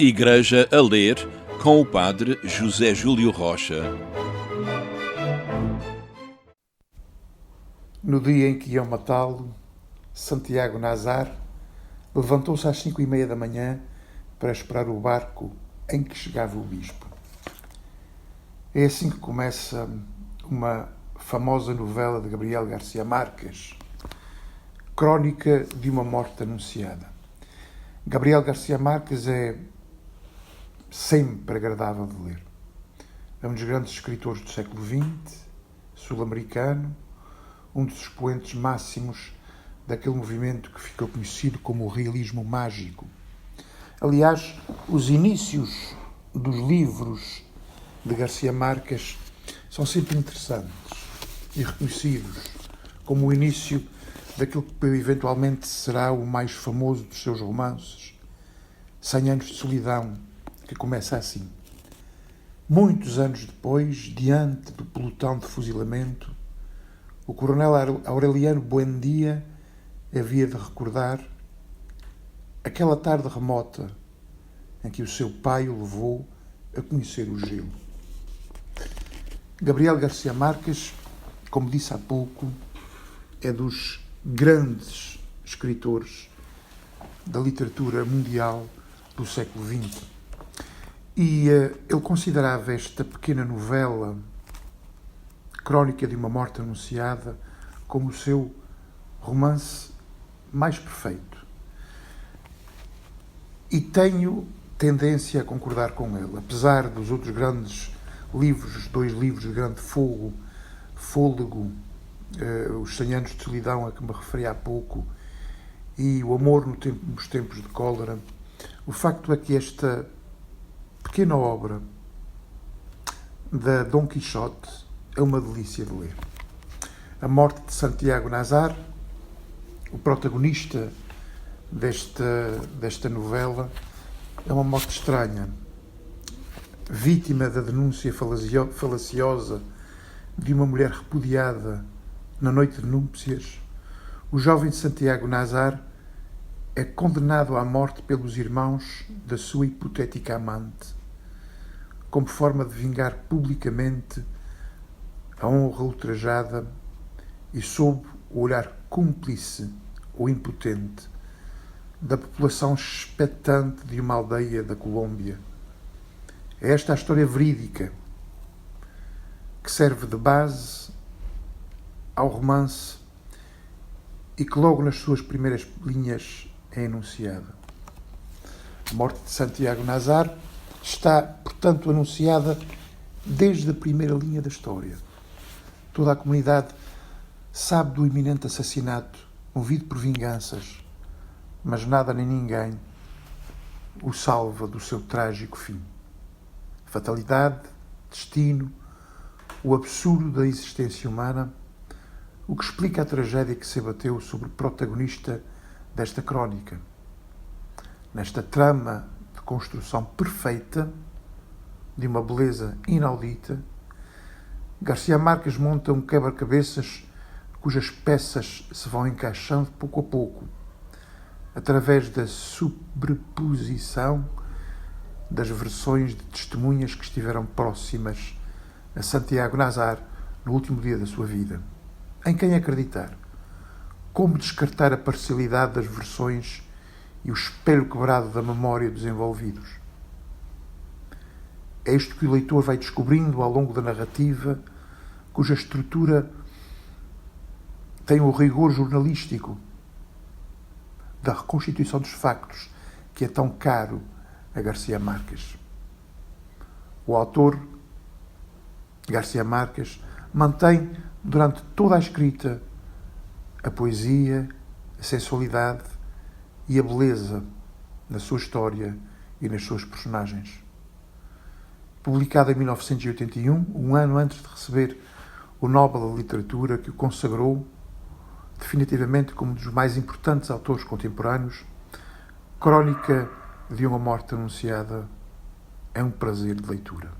Igreja a Ler, com o Padre José Júlio Rocha. No dia em que iam matá-lo, Santiago Nazar levantou-se às 5:30 da manhã para esperar o barco em que chegava o bispo. É assim que começa uma famosa novela de Gabriel García Márquez, Crónica de uma Morte Anunciada. Gabriel García Márquez é sempre agradável de ler. É um dos grandes escritores do século XX, sul-americano, um dos expoentes máximos daquele movimento que ficou conhecido como o realismo mágico. Aliás, os inícios dos livros de García Márquez são sempre interessantes e reconhecidos como o início daquilo que eventualmente será o mais famoso dos seus romances, 100 anos de solidão, que começa assim. Muitos anos depois, diante do pelotão de fuzilamento, o coronel Aureliano Buendia havia de recordar aquela tarde remota em que o seu pai o levou a conhecer o gelo. Gabriel García Márquez, como disse há pouco, é dos grandes escritores da literatura mundial do século XX. E ele considerava esta pequena novela, Crónica de uma Morte Anunciada, como o seu romance mais perfeito. E tenho tendência a concordar com ele. Apesar dos outros grandes livros, 2 livros de grande fôlego, Os 100 anos de solidão a que me referi há pouco, e O amor nos tempos de cólera, o facto é que esta pequena obra da Dom Quixote é uma delícia de ler. A morte de Santiago Nazar, o protagonista desta novela, é uma morte estranha, vítima da denúncia falaciosa de uma mulher repudiada na noite de núpcias. O jovem Santiago Nazar é condenado à morte pelos irmãos da sua hipotética amante, como forma de vingar publicamente a honra ultrajada e sob o olhar cúmplice ou impotente da população expectante de uma aldeia da Colômbia. É esta a história verídica que serve de base ao romance e que logo nas suas primeiras linhas é enunciada. A morte de Santiago Nazar está, portanto, anunciada desde a primeira linha da história. Toda a comunidade sabe do iminente assassinato, movido por vinganças, mas nada nem ninguém o salva do seu trágico fim. Fatalidade, destino, o absurdo da existência humana, o que explica a tragédia que se abateu sobre o protagonista desta crónica. Nesta trama de construção perfeita, de uma beleza inaudita, García Márquez monta um quebra-cabeças cujas peças se vão encaixando pouco a pouco, através da sobreposição das versões de testemunhas que estiveram próximas a Santiago Nazar no último dia da sua vida. Em quem acreditar? Como descartar a parcialidade das versões e o espelho quebrado da memória dos envolvidos? É isto que o leitor vai descobrindo ao longo da narrativa, cuja estrutura tem o rigor jornalístico da reconstituição dos factos, que é tão caro a García Márquez. O autor, García Márquez, mantém durante toda a escrita a poesia, a sensualidade e a beleza na sua história e nas suas personagens. Publicado em 1981, um ano antes de receber o Nobel da Literatura, que o consagrou definitivamente como um dos mais importantes autores contemporâneos, Crónica de uma Morte Anunciada é um prazer de leitura.